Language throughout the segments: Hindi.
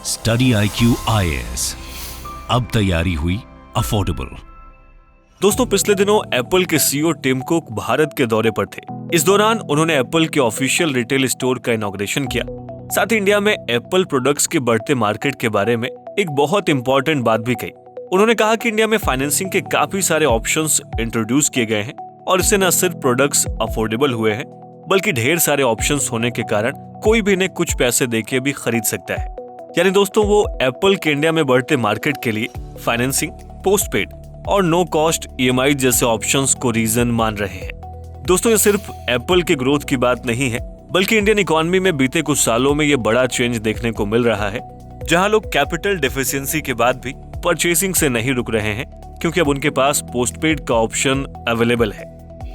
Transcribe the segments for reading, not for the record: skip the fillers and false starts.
स्टडी IQ IAS, अब तैयारी हुई अफोर्डेबल। दोस्तों, पिछले दिनों एप्पल के सीईओ टिम कुक भारत के दौरे पर थे। इस दौरान उन्होंने एप्पल के ऑफिशियल रिटेल स्टोर का इनॉग्रेशन किया। साथ ही इंडिया में एप्पल प्रोडक्ट्स के बढ़ते मार्केट के बारे में एक बहुत इंपॉर्टेंट बात भी कही। उन्होंने कहा कि इंडिया में फाइनेंसिंग के काफी सारे ऑप्शंस इंट्रोड्यूस किए गए हैं और इससे न सिर्फ प्रोडक्ट्स अफोर्डेबल हुए हैं बल्कि ढेर सारे ऑप्शंस होने के कारण कोई भी इन्हें कुछ पैसे देके भी खरीद सकता है। यानी दोस्तों, वो एप्पल के इंडिया में बढ़ते मार्केट के लिए फाइनेंसिंग, पोस्टपेड और नो कॉस्ट EMI जैसे ऑप्शंस को रीजन मान रहे हैं। दोस्तों, ये सिर्फ एप्पल के ग्रोथ की बात नहीं है बल्कि इंडियन इकोनॉमी में बीते कुछ सालों में ये बड़ा चेंज देखने को मिल रहा है, जहां लोग कैपिटल डेफिशिएंसी के बाद भी परचेसिंग से नहीं रुक रहे हैं क्योंकि अब उनके पास पोस्टपेड का ऑप्शन अवेलेबल है।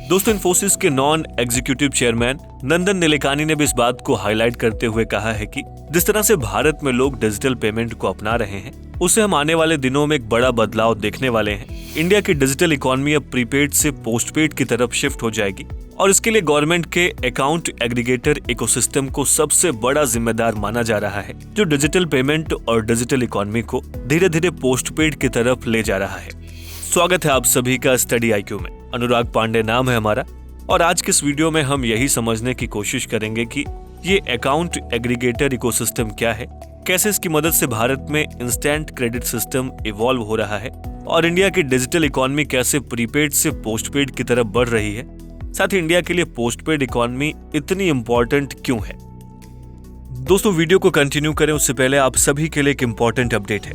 दोस्तों, इन्फोसिस के नॉन एग्जीक्यूटिव चेयरमैन नंदन निलेकानी ने भी इस बात को हाईलाइट करते हुए कहा है कि जिस तरह से भारत में लोग डिजिटल पेमेंट को अपना रहे हैं, उससे हम आने वाले दिनों में एक बड़ा बदलाव देखने वाले हैं। इंडिया की डिजिटल इकोनॉमी अब प्रीपेड से पोस्टपेड की तरफ शिफ्ट हो जाएगी और इसके लिए गवर्नमेंट के अकाउंट एग्रीगेटर इकोसिस्टम को सबसे बड़ा जिम्मेदार माना जा रहा है, जो डिजिटल पेमेंट और डिजिटल इकोनॉमी को धीरे धीरे पोस्टपेड की तरफ ले जा रहा है। स्वागत है आप सभी का स्टडी IQ में। अनुराग पांडे नाम है हमारा और आज के इस वीडियो में हम यही समझने की कोशिश करेंगे कि ये अकाउंट एग्रीगेटर इकोसिस्टम क्या है, कैसे इसकी मदद से भारत में इंस्टेंट क्रेडिट सिस्टम इवॉल्व हो रहा है और इंडिया की डिजिटल इकोनॉमी कैसे प्रीपेड से पोस्टपेड की तरफ बढ़ रही है। साथ ही इंडिया के लिए पोस्टपेड इकोनॉमी इतनी इंपॉर्टेंट क्यों है। दोस्तों, वीडियो को कंटिन्यू करें उससे पहले आप सभी के लिए एक इंपॉर्टेंट अपडेट है।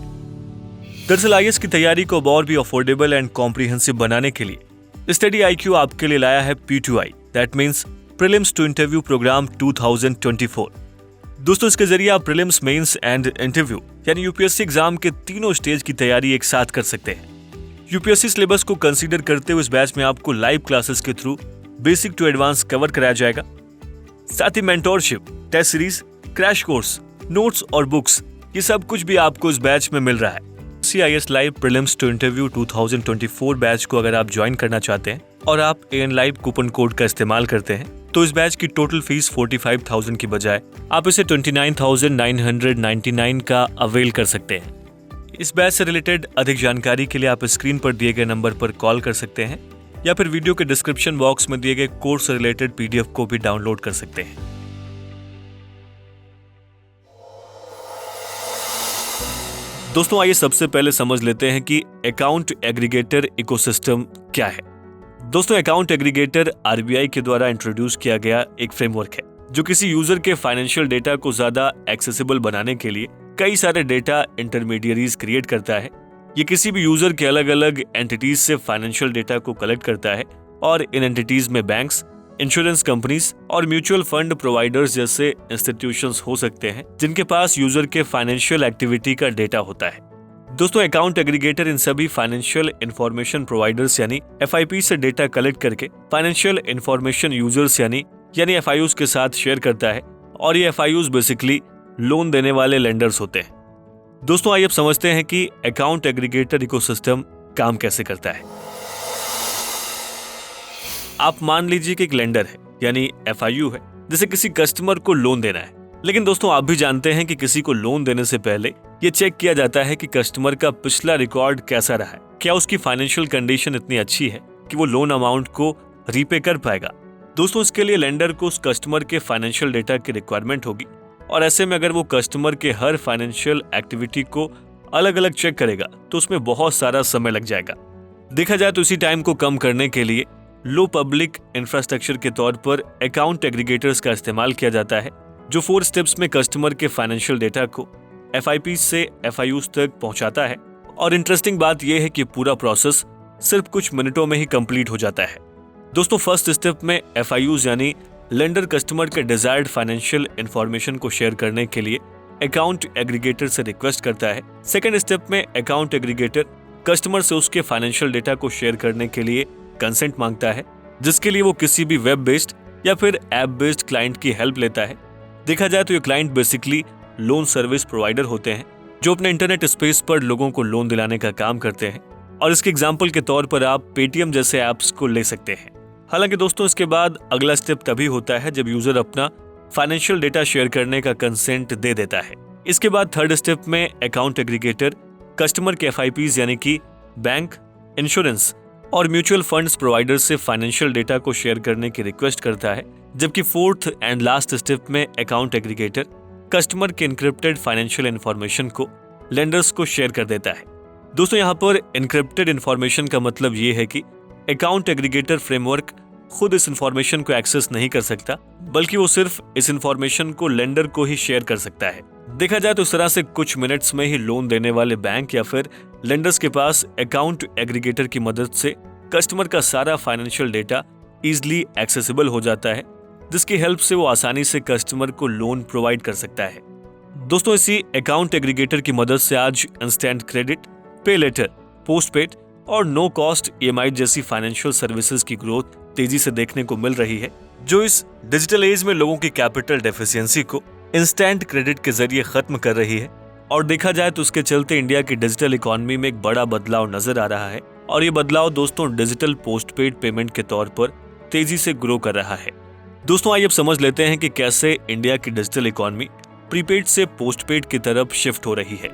दरअसल IAS की तैयारी को और भी अफोर्डेबल एंड कॉम्प्रिहेंसिव बनाने के लिए स्टडी IQ आपके लिए लाया है P2I, that means prelims to interview programme 2024। दोस्तों, इसके जरिए आप प्रीलिम्स, मेंस एंड इंटरव्यू यानी UPSC एग्जाम के तीनों स्टेज की तैयारी एक साथ कर सकते हैं। UPSC सिलेबस को कंसीडर करते हुए इस बैच में आपको लाइव क्लासेस के through basic to advance cover कराया जाएगा। साथ ही mentorship, test series, crash course, notes और बुक्स, ये सब कुछ भी आपको इस बैच में मिल रहा है। IAS live prelims to interview 2024 batch को अगर आप ज्वाइन करना चाहते हैं और आप AN लाइव कूपन कोड का इस्तेमाल करते हैं तो इस बैच की टोटल फीस 45,000 की बजाय आप इसे 29,999 का अवेल कर सकते हैं। इस बैच से रिलेटेड अधिक जानकारी के लिए आप स्क्रीन पर दिए गए नंबर पर कॉल कर सकते हैं या फिर वीडियो के डिस्क्रिप्शन बॉक्स में दिए गए कोर्स से रिलेटेड PDF को भी डाउनलोड कर सकते हैं। दोस्तों, आइए सबसे पहले समझ लेते हैं कि अकाउंट एग्रीगेटर इकोसिस्टम क्या है। दोस्तों, अकाउंट एग्रीगेटर RBI के द्वारा इंट्रोड्यूस किया गया एक फ्रेमवर्क है जो किसी यूजर के फाइनेंशियल डेटा को ज्यादा एक्सेसिबल बनाने के लिए कई सारे डेटा इंटरमीडियरीज क्रिएट करता है। ये किसी भी यूजर के अलग अलग एंटिटीज से फाइनेंशियल डेटा को कलेक्ट करता है और इन एंटिटीज में बैंक्स, इंश्योरेंस कंपनीज और म्यूचुअल फंड प्रोवाइडर्स जैसे इंस्टीट्यूशंस हो सकते हैं जिनके पास यूजर के फाइनेंशियल एक्टिविटी का डेटा होता है। दोस्तों, अकाउंट एग्रीगेटर इन सभी फाइनेंशियल इंफॉर्मेशन प्रोवाइडर्स यानी FIP से डेटा कलेक्ट करके फाइनेंशियल इंफॉर्मेशन यूजर्स यानी FIUs के साथ शेयर करता है और ये FIUs बेसिकली लोन देने वाले लेंडर्स होते हैं। दोस्तों, आइए अब समझते हैं कि अकाउंट एग्रीगेटर इकोसिस्टम काम कैसे करता है। आप मान लीजिए कि एक लेंडर है यानी FIU है जिसे किसी कस्टमर को लोन देना है। लेकिन दोस्तों, आप भी जानते हैं कि किसी को लोन देने से पहले ये चेक किया जाता है कि कस्टमर का पिछला रिकॉर्ड कैसा रहा है, क्या उसकी फाइनेंशियल कंडीशन इतनी अच्छी है कि वो लोन अमाउंट को रीपे कर पाएगा। दोस्तों, इसके लिए लेंडर को उस कस्टमर के फाइनेंशियल डेटा की रिक्वायरमेंट होगी और ऐसे में अगर वो कस्टमर के हर फाइनेंशियल एक्टिविटी को अलग अलग चेक करेगा तो उसमें बहुत सारा समय लग जाएगा। देखा जाए तो इसी टाइम को कम करने के लिए लो पब्लिक इंफ्रास्ट्रक्चर के तौर पर अकाउंट एग्रीगेटर्स का इस्तेमाल किया जाता है जो 4 स्टेप्स में कस्टमर के फाइनेंशियल डेटा को FIP से FIUs तक पहुंचाता है। और इंटरेस्टिंग बात यह है कि पूरा प्रोसेस सिर्फ कुछ मिनटों में ही कंप्लीट हो जाता है। दोस्तों, फर्स्ट स्टेप में FIUs यानी लेंडर कस्टमर के डिजायर्ड फाइनेंशियल इंफॉर्मेशन को शेयर करने के लिए अकाउंट एग्रीगेटर से रिक्वेस्ट करता है। सेकेंड स्टेप में अकाउंट एग्रीगेटर कस्टमर से उसके फाइनेंशियल डेटा को शेयर करने के लिए कंसेंट मांगता है, जिसके लिए वो किसी भी वेब बेस्ड या फिर ऐप बेस्ड क्लाइंट की हेल्प लेता है। देखा जाए तो ये client basically loan service provider होते हैं जो अपने इंटरनेट स्पेस पर लोगों को लोन दिलाने का काम करते हैं और इसके एग्जाम्पल के तौर पर आप पेटीएम जैसे ऐप्स को ले सकते हैं। हालांकि दोस्तों, इसके बाद अगला स्टेप तभी होता है जब यूजर अपना फाइनेंशियल डेटा शेयर करने का कंसेंट दे देता है। इसके बाद थर्ड स्टेप में अकाउंट एग्रीगेटर कस्टमर के FIPs यानी कि बैंक, इंश्योरेंस और म्यूचुअल फंड्स प्रोवाइडर से फाइनेंशियल डेटा को शेयर करने की रिक्वेस्ट करता है, जबकि फोर्थ एंड लास्ट स्टेप में अकाउंट एग्रीगेटर कस्टमर के इनक्रिप्टेड फाइनेंशियल इंफॉर्मेशन को लेंडर्स को शेयर कर देता है। दोस्तों यहाँ पर इनक्रिप्टेड इंफॉर्मेशन का मतलब ये है कि अकाउंट एग्रीगेटर फ्रेमवर्क खुद इस इंफॉर्मेशन को एक्सेस नहीं कर सकता, बल्कि वो सिर्फ इस इंफॉर्मेशन को लेंडर को ही शेयर कर सकता है। देखा जाए तो इस तरह से कुछ मिनट्स में ही लोन देने वाले बैंक या फिर लेंडर्स के पास अकाउंट एग्रीगेटर की मदद से कस्टमर का सारा फाइनेंशियल डेटा इजीली एक्सेसिबल हो जाता है, जिसकी हेल्प से वो आसानी से कस्टमर को लोन प्रोवाइड कर सकता है। दोस्तों इसी अकाउंट एग्रीगेटर की मदद से आज इंस्टेंट क्रेडिट, पे लेटर, पोस्टपेड और नो कॉस्ट EMI जैसी फाइनेंशियल सर्विसेज की ग्रोथ तेजी से देखने को मिल रही है, जो इस डिजिटल एज में लोगों की कैपिटल डेफिशिएंसी को इंस्टेंट क्रेडिट के जरिए खत्म कर रही है। और देखा जाए तो उसके चलते इंडिया की डिजिटल इकोनॉमी में एक बड़ा बदलाव नजर आ रहा है, और ये बदलाव दोस्तों डिजिटल पोस्टपेड पेमेंट के तौर पर तेजी से ग्रो कर रहा है। दोस्तों आइए अब समझ लेते हैं कि कैसे इंडिया की डिजिटल इकोनॉमी प्रीपेड से पोस्टपेड की तरफ शिफ्ट हो रही है।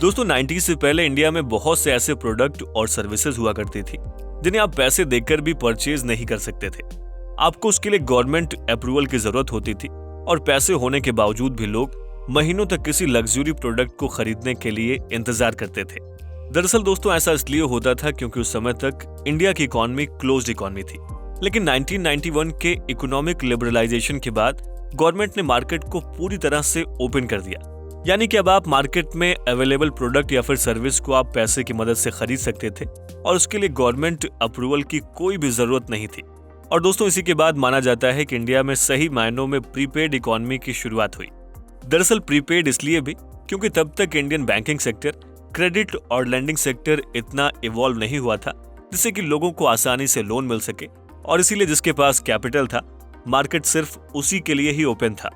दोस्तों 90 से पहले इंडिया में बहुत से ऐसे प्रोडक्ट और सर्विसेज हुआ करती थी जिन्हें आप पैसे देकर भी परचेज नहीं कर सकते थे। आपको उसके लिए गवर्नमेंट अप्रूवल की जरूरत होती थी, और पैसे होने के बावजूद भी लोग महीनों तक किसी लग्जरी प्रोडक्ट को खरीदने के लिए इंतजार करते थे। दरअसल दोस्तों ऐसा इसलिए होता था क्योंकि उस समय तक इंडिया की इकोनॉमी क्लोज्ड इकोनॉमी थी। लेकिन 1991 के इकोनॉमिक लिबरलाइजेशन के बाद गवर्नमेंट ने मार्केट को पूरी तरह से ओपन कर दिया, यानी कि अब आप मार्केट में अवेलेबल प्रोडक्ट या फिर सर्विस को आप पैसे की मदद से खरीद सकते थे, और उसके लिए गवर्नमेंट अप्रूवल की कोई भी जरूरत नहीं थी। और दोस्तों इसी के बाद माना जाता है कि इंडिया में सही मायनों में प्रीपेड इकोनॉमी की शुरुआत हुई। दरअसल प्रीपेड इसलिए भी क्योंकि तब तक इंडियन बैंकिंग सेक्टर, क्रेडिट और लैंडिंग सेक्टर इतना इवॉल्व नहीं हुआ था जिससे कि लोगों को आसानी से लोन मिल सके, और इसीलिए जिसके पास कैपिटल था मार्केट सिर्फ उसी के लिए ही ओपन था।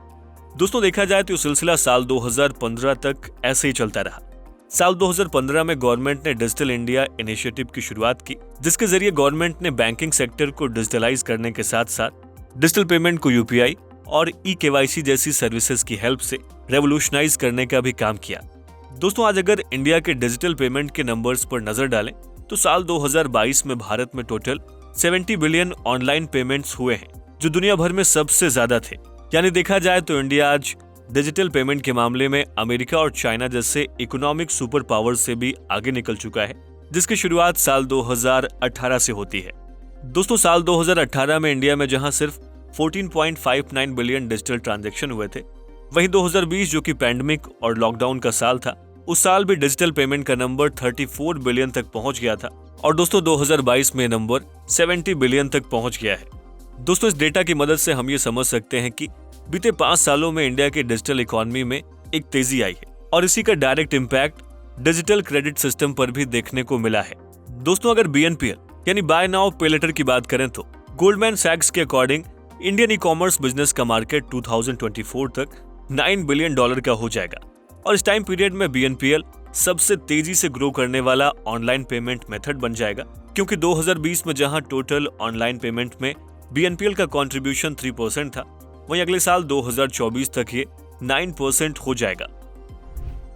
दोस्तों देखा जाए तो सिलसिला साल 2015 तक ऐसे ही चलता रहा। साल 2015 में गवर्नमेंट ने डिजिटल इंडिया इनिशिएटिव की शुरुआत की, जिसके जरिए गवर्नमेंट ने बैंकिंग सेक्टर को डिजिटलाइज करने के साथ साथ डिजिटल पेमेंट को UPI और eKYC जैसी सर्विसेज की हेल्प से रेवोल्यूशनाइज करने का भी काम किया। दोस्तों आज अगर इंडिया के डिजिटल पेमेंट के नंबर्स पर नजर डालें तो साल 2022 में भारत में टोटल 70 बिलियन ऑनलाइन पेमेंट्स हुए हैं, जो दुनिया भर में सबसे ज्यादा थे। यानी देखा जाए तो इंडिया आज डिजिटल पेमेंट के मामले में अमेरिका और चाइना जैसे इकोनॉमिक सुपर पावर से भी आगे निकल चुका है, जिसकी शुरुआत साल 2018 से होती है। दोस्तों साल 2018 में इंडिया में जहां सिर्फ 14.59 बिलियन डिजिटल ट्रांजैक्शन हुए थे, वहीं 2020 जो कि पैंडेमिक और लॉकडाउन का साल था, उस साल भी डिजिटल पेमेंट का नंबर 34 बिलियन तक पहुंच गया था, और दोस्तों 2022 में नंबर 70 बिलियन तक पहुंच गया है। दोस्तों इस डेटा की मदद से हम ये समझ सकते हैं कि बीते 5 सालों में इंडिया की डिजिटल इकोनॉमी में एक तेजी आई है, और इसी का direct impact digital credit system पर भी देखने को मिला है। दोस्तों अगर BNPL यानी बाय नाउ पे लेटर की बात करें तो गोल्डमैन सैक्स के अकॉर्डिंग इंडियन ई-कॉमर्स बिजनेस का मार्केट 2024 तक $9 बिलियन का हो जाएगा, और इस टाइम पीरियड में BNPL सबसे तेजी से ग्रो करने वाला ऑनलाइन पेमेंट मेथड बन जाएगा, क्योंकि 2020 में जहां टोटल ऑनलाइन पेमेंट में BNPL का कंट्रीब्यूशन 3% था, वहीं अगले साल 2024 तक ये 9% हो जाएगा।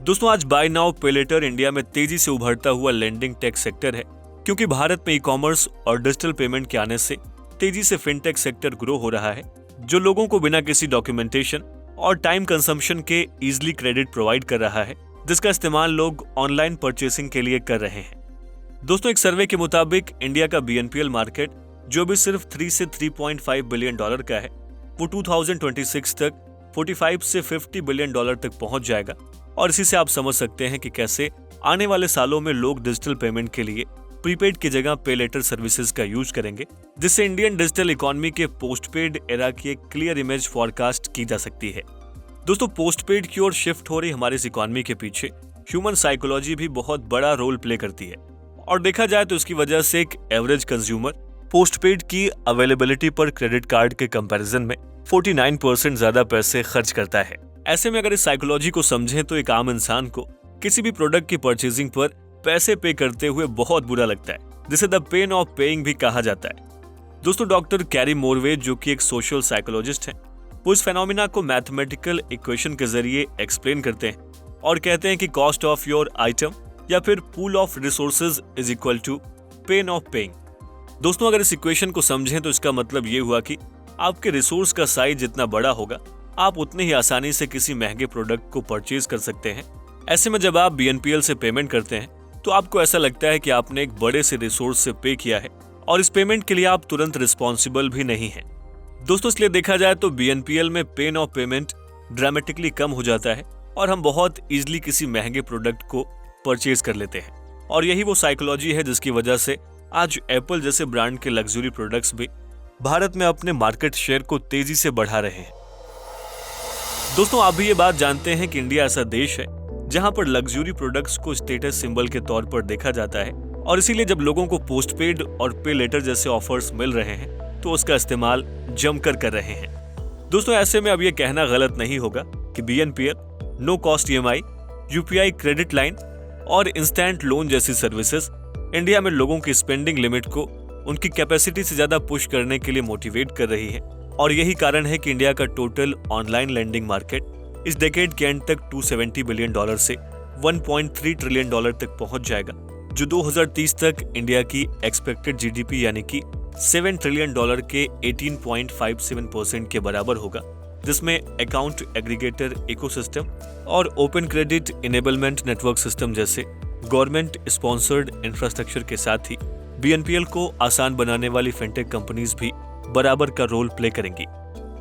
दोस्तों आज बाय नाउ पे लेटर इंडिया में तेजी से उभरता हुआ लेंडिंग टेक सेक्टर है, क्योंकि भारत में ई-कॉमर्स और डिजिटल पेमेंट के आने से तेजी से फिनटेक सेक्टर ग्रो हो रहा है, जो लोगों को बिना किसी डॉक्यूमेंटेशन और टाइम कंजम्पशन के इजीली क्रेडिट प्रोवाइड कर रहा है, जिसका इस्तेमाल लोग ऑनलाइन परचेसिंग के लिए कर रहे हैं। दोस्तों एक सर्वे के मुताबिक इंडिया का BNPL मार्केट जो भी सिर्फ 3 से 3.5 बिलियन डॉलर का है, वो 2026 तक 45 से 50 बिलियन डॉलर तक पहुंच जाएगा, और इसी से आप समझ सकते हैं कि कैसे आने वाले सालों में लोग डिजिटल पेमेंट के लिए प्रीपेड की जगह पे लेटर सर्विसेज का यूज करेंगे, जिससे इंडियन डिजिटल इकोनॉमी के पोस्टपेड एरा की एक क्लियर इमेज फॉरकास्ट की जा सकती है। दोस्तों पोस्टपेड की ओर शिफ्ट हो रही हमारी इस इकोनॉमी के पीछे ह्यूमन साइकोलॉजी भी बहुत बड़ा रोल प्ले करती है, और देखा जाए तो इसकी वजह से एक एवरेज कंज्यूमर पोस्टपेड की अवेलेबिलिटी पर क्रेडिट कार्ड के कंपैरिजन में 49% ज्यादा पैसे खर्च करता है। ऐसे में अगर इस साइकोलॉजी को समझें तो एक आम इंसान को किसी भी प्रोडक्ट की परचेजिंग पर पैसे पे करते हुए बहुत बुरा लगता है, जिसे द पेन ऑफ पेइंग भी कहा जाता है। दोस्तों डॉक्टर कैरी मोरवे जो कि एक सोशल साइकोलॉजिस्ट हैं, वो इस फेनोमिना को मैथमेटिकल इक्वेशन के जरिए एक्सप्लेन करते हैं और कहते हैं कि कॉस्ट ऑफ योर आइटम या फिर pool of resources is equal to pain of paying. दोस्तों, अगर इस इक्वेशन को समझें तो इसका मतलब ये हुआ कि आपके रिसोर्स का साइज जितना बड़ा होगा, आप उतने ही आसानी से किसी महंगे प्रोडक्ट को परचेज कर सकते हैं। ऐसे में जब आप BNPL से पेमेंट करते हैं तो आपको ऐसा लगता है कि आपने एक बड़े से रिसोर्स से पे किया है और इस पेमेंट के लिए आप तुरंत रिस्पॉन्सिबल भी नहीं हैं। दोस्तों, इसलिए देखा जाए तो BNPL में पेन ऑफ पेमेंट ड्रामेटिकली कम हो जाता है और हम बहुत इजीली किसी महंगे प्रोडक्ट को परचेज कर लेते हैं। और यही वो साइकोलॉजी है जिसकी वजह से आज एप्पल जैसे ब्रांड के लग्जरी प्रोडक्ट्स भी भारत में अपने मार्केट शेयर को तेजी से बढ़ा रहे हैं। दोस्तों, आप भी ये बात जानते हैं कि इंडिया ऐसा देश है जहां पर लग्जरी प्रोडक्ट्स को स्टेटस सिंबल के तौर पर देखा जाता है और इसीलिए जब लोगों को पोस्टपेड और पे लेटर जैसे ऑफर्स मिल रहे हैं तो उसका इस्तेमाल जमकर कर रहे हैं। दोस्तों, ऐसे में अब ये कहना गलत नहीं होगा कि BNPL, no cost EMI, UPI credit line और इंस्टेंट लोन जैसी सर्विसेज इंडिया में लोगों की स्पेंडिंग लिमिट को उनकी कैपेसिटी से ज्यादा पुश करने के लिए मोटिवेट कर रही है। और यही कारण है कि इंडिया का टोटल ऑनलाइन लेंडिंग मार्केट इस डेकेड के एंड तक $270 बिलियन से $1.3 ट्रिलियन तक पहुंच जाएगा, जो 2030 तक इंडिया की एक्सपेक्टेड GDP यानी कि $7 ट्रिलियन के 18.57% के बराबर होगा, जिसमें अकाउंट एग्रीगेटर इकोसिस्टम और open credit enablement network system जैसे गवर्नमेंट स्पॉन्सर्ड इंफ्रास्ट्रक्चर के साथ ही BNPL को आसान बनाने वाली फिनटेक कंपनीज भी बराबर का रोल प्ले करेंगी।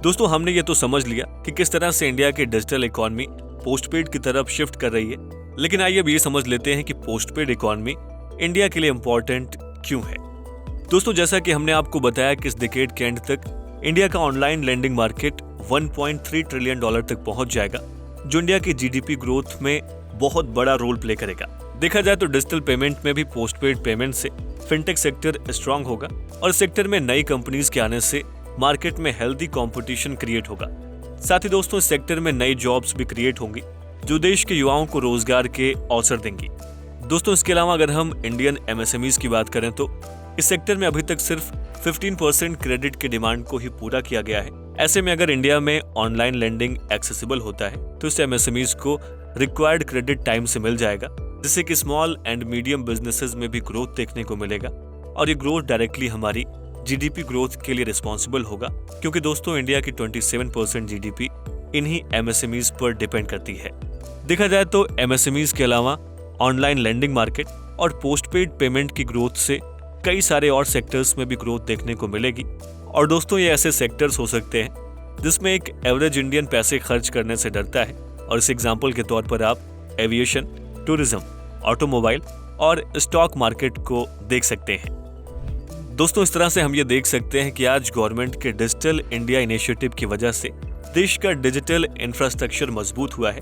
दोस्तों, हमने ये तो समझ लिया कि किस तरह से इंडिया की डिजिटल इकोनॉमी पोस्टपेड की तरफ शिफ्ट कर रही है, लेकिन आइए अब ये समझ लेते हैं कि पोस्टपेड इकोनॉमी इंडिया के लिए इम्पोर्टेंट क्यों है। दोस्तों, जैसा कि हमने आपको बताया कि इस डिकेड के एंड तक इंडिया का ऑनलाइन लेंडिंग मार्केट $1.3 ट्रिलियन तक पहुंच जाएगा, जो इंडिया की GDP ग्रोथ में बहुत बड़ा रोल प्ले करेगा। देखा जाए तो डिजिटल पेमेंट में भी पोस्टपेड पेमेंट से फिनटेक सेक्टर स्ट्रांग होगा और इस सेक्टर में नई कंपनीज के आने से मार्केट में हेल्दी कंपटीशन क्रिएट होगा। साथ ही दोस्तों, इस सेक्टर में नई जॉब्स भी क्रिएट होंगी जो देश के युवाओं को रोजगार के अवसर देंगी। दोस्तों, इसके अलावा अगर हम इंडियन MSMEs की बात करें तो इस सेक्टर में अभी तक सिर्फ 15% क्रेडिट की डिमांड को ही पूरा किया गया है। ऐसे में अगर इंडिया में ऑनलाइन लेंडिंग एक्सेसिबल होता है तो इस MSMEs को रिक्वायर्ड क्रेडिट टाइम से मिल जाएगा, जिससे कि स्मॉल एंड मीडियम बिजनेसेस में भी ग्रोथ देखने को मिलेगा और ये ग्रोथ डायरेक्टली हमारी GDP ग्रोथ के लिए रिस्पॉन्सिबल होगा, क्योंकि दोस्तों इंडिया की 27% GDP इन्हीं MSMEs पर डिपेंड करती है। देखा जाए तो MSMEs के अलावा ऑनलाइन लेंडिंग मार्केट और पोस्टपेड पेमेंट की ग्रोथ से कई सारे और सेक्टर्स में भी ग्रोथ देखने को मिलेगी। और दोस्तों, ये ऐसे सेक्टर्स हो सकते हैं जिसमें एक एवरेज इंडियन पैसे खर्च करने से डरता है, और इस एग्जाम्पल के तौर पर आप एविएशन, टूरिज्म, ऑटोमोबाइल और स्टॉक मार्केट को देख सकते हैं। दोस्तों, इस तरह से हम ये देख सकते हैं कि आज गवर्नमेंट के डिजिटल इंडिया इनिशिएटिव की वजह से देश का डिजिटल इंफ्रास्ट्रक्चर मजबूत हुआ है,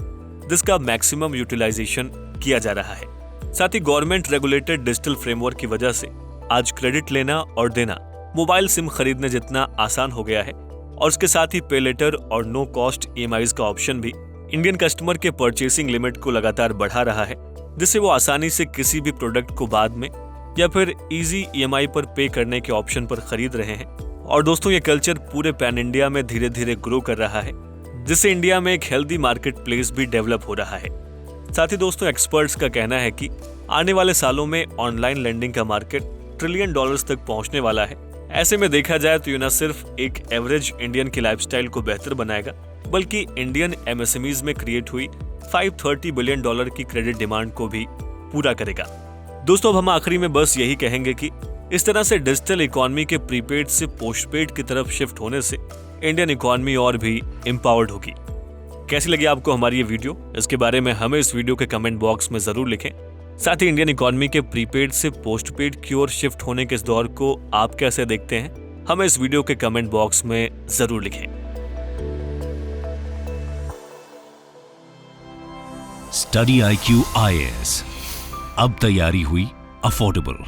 जिसका मैक्सिमम यूटिलाइजेशन किया जा रहा है। साथ ही गवर्नमेंट रेगुलेटेड डिजिटल फ्रेमवर्क की वजह से आज क्रेडिट लेना और देना मोबाइल सिम खरीदने जितना आसान हो गया है, और उसके साथ ही पे लेटर और नो कॉस्ट EMIs का ऑप्शन भी इंडियन कस्टमर के परचेसिंग लिमिट को लगातार बढ़ा रहा है, जिससे वो आसानी से किसी भी प्रोडक्ट को बाद में या फिर इजी EMI पर पे करने के ऑप्शन पर खरीद रहे हैं। और दोस्तों, ये कल्चर पूरे पैन इंडिया में धीरे धीरे ग्रो कर रहा है, जिससे इंडिया में एक हेल्दी मार्केट प्लेस भी डेवलप हो रहा है। साथ ही दोस्तों, एक्सपर्ट्स का कहना है कि आने वाले सालों में ऑनलाइन लेंडिंग का मार्केट $1 ट्रिलियन तक पहुंचने वाला है। ऐसे में देखा जाए तो ये न सिर्फ एक एवरेज इंडियन की लाइफस्टाइल को बेहतर बनाएगा, बल्कि इंडियन MSMEs में क्रिएट हुई $530 बिलियन की क्रेडिट डिमांड को भी पूरा करेगा। दोस्तों, अब हम आखिरी में बस यही कहेंगे कि इस तरह से डिजिटल इकोनॉमी के प्रीपेड से पोस्टपेड की तरफ शिफ्ट होने से इंडियन इकोनॉमी और भी एम्पावर्ड होगी। कैसी लगी आपको हमारी ये वीडियो? इसके बारे में हमें इस वीडियो के कमेंट बॉक्स में जरूर लिखें। साथ ही इंडियन इकोनॉमी के प्रीपेड से पोस्टपेड की ओर शिफ्ट होने के इस दौर को आप कैसे देखते हैं, हमें इस वीडियो के कमेंट बॉक्स में जरूर लिखें। स्टडी IQ IAS, अब तैयारी हुई अफोर्डेबल।